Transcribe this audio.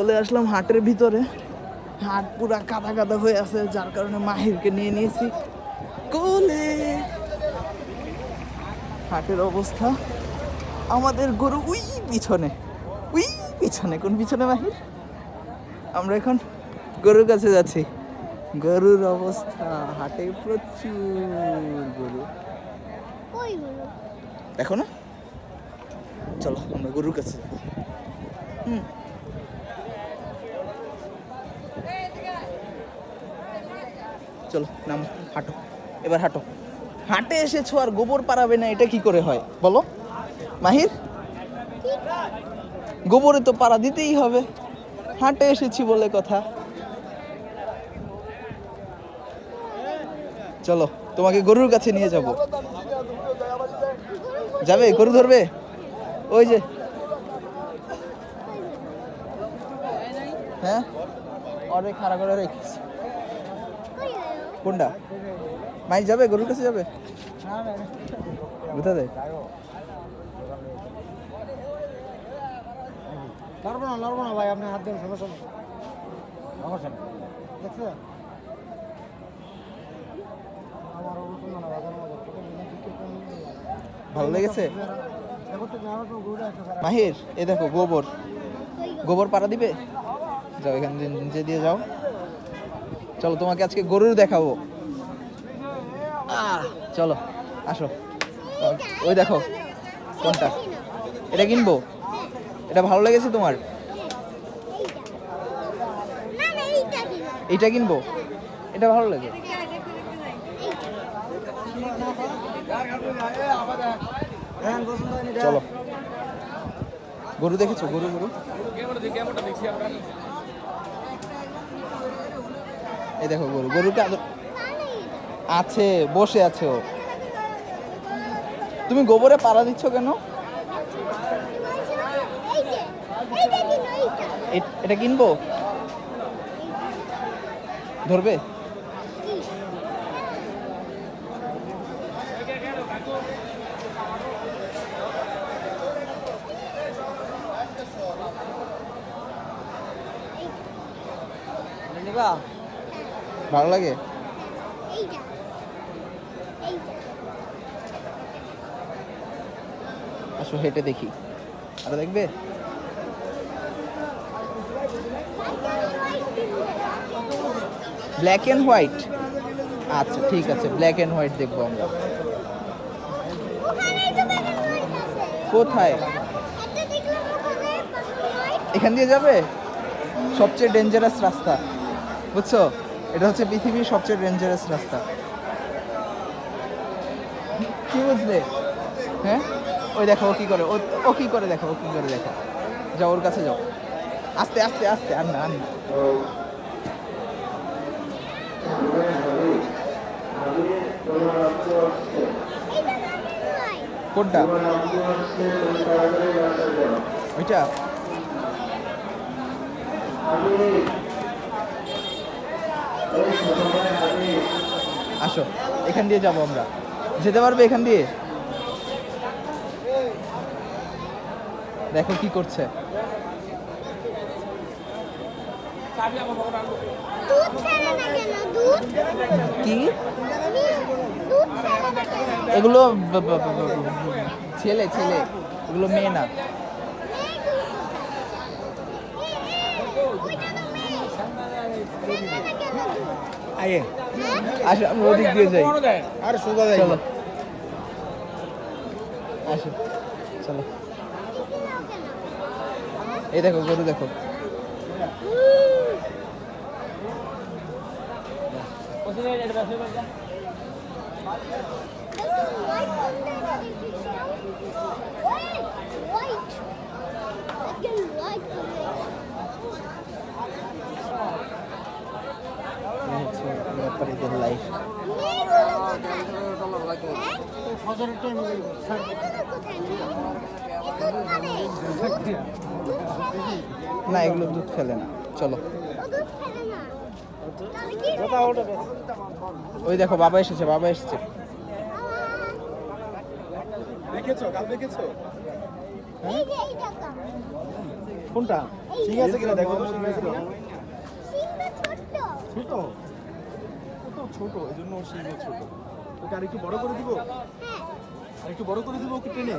চলে আসলাম হাটের ভিতরে। হাট পুরা কাদা কাদা হয়ে আছে, যার কারণে মাহিরকে নিয়ে নিয়েছি কোলে। হাটের অবস্থা, আমাদের গরু উই পিছনে, উই পিছনে। কোন পিছনে মাহির? আমরা এখন গরুর কাছে যাচ্ছি। গরুর অবস্থা, হাটে প্রচুর গরু। দেখো না, চলো আমরা গরুর কাছে যাবো। চলো নাম, হাঁটো, এবার হাঁটো। হাটে এসেছো আর গোবর পাড়াবে না, এটা কি করে হয় বলো মাহির? গোবরে তো পাড়া দিতেই হবে, হাটে এসেছি বলে কথা। চলো তোমাকে গরুর কাছে নিয়ে যাব। যাবে? গরু ধরবে? ওই যে, হ্যাঁ অরে খাড়া করে রেখেছি। কোনটা? মাই যাবে গরুর কাছে যাবে? কোথা দেয়? লড়বো না ভাই, আপনি হাত দেন, সমস্যা নেই। দেখছেন ভালো লেগেছে মাহির? এই দেখো গোবর, গোবর পাড়া দিবে? যাও এখান দিয়ে নিচে দিয়ে যাও। চলো তোমাকে আজকে গরুর দেখাবো। চলো আসো। ওই দেখো, কোনটা? এটা কিনবো? এটা ভালো লেগেছে তোমার? এইটা কিনবো? এটা ভালো লাগে। চলো, গরু দেখেছো? গরু গরু এই দেখো গরু, গরুকে আছে, বসে আছে ও। তুমি গোবরে পাড়া দিচ্ছ কেন? এটা কিনবো? ধরবে? ভালো লাগে? আসো হেঁটে দেখি। আর দেখবে? Black and white? আচ্ছা ঠিক আছে, ব্ল্যাক এন্ড হোয়াইট দেখবো আমরা। কোথায়? এখান দিয়ে যাবে? সবচেয়ে ডেঞ্জারাস রাস্তা, বুঝছো? এটা হচ্ছে পৃথিবীর সবচেয়ে ডেঞ্জারাস রাস্তা। কি বুঝলে? হ্যাঁ ওই দেখো ও কি করে, ও কি করে দেখো, ও কি করে দেখো। যাও ওর কাছে যাও, আস্তে আস্তে আস্তে। আর না, আর না। কোনটা? ওইটা? আসো এখান দিয়ে যাবো আমরা। যেতে পারবে এখান দিয়ে? দেখো কি করছে। কি এগুলো? ছেলে ছেলে, এগুলো মেয়ে না। আসো আমরা ওদিক দিয়ে যাই। আর সোজা যাই। চলো আসো, চলো। এই দেখো গরু দেখো। ব্যাপারীদের লাইফ। না এগুলো দুধ ফেলে না। চলো ওই দেখো বাবা এসেছে, বাবা এসেছে। দেখেছো? কাল দেখেছো? কোনটা ঠিক আছে কিনা দেখো তো ঠিক আছে কিনা ছোট ও তো ছোট এই জন্য ওর সিংহ ছোট ওকে আর একটু বড় করে দিব আর একটু বড় করে দিব ওকে টেনে